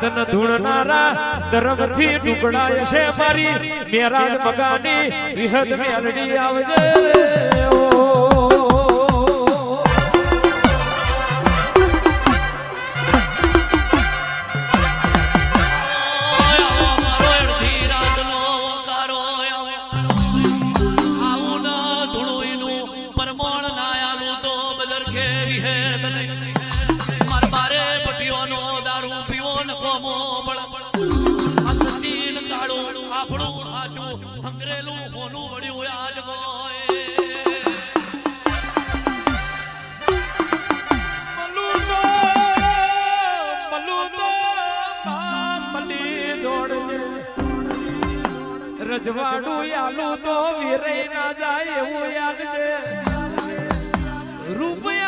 તન ધૂણનારા દરબથી ટુકડાય છે મારી મેરાજ મગાની વિહદ મેલડી આવજે રજવાડું યાલું તો વીરે ના જાય એવું યાદ છે રૂપિયા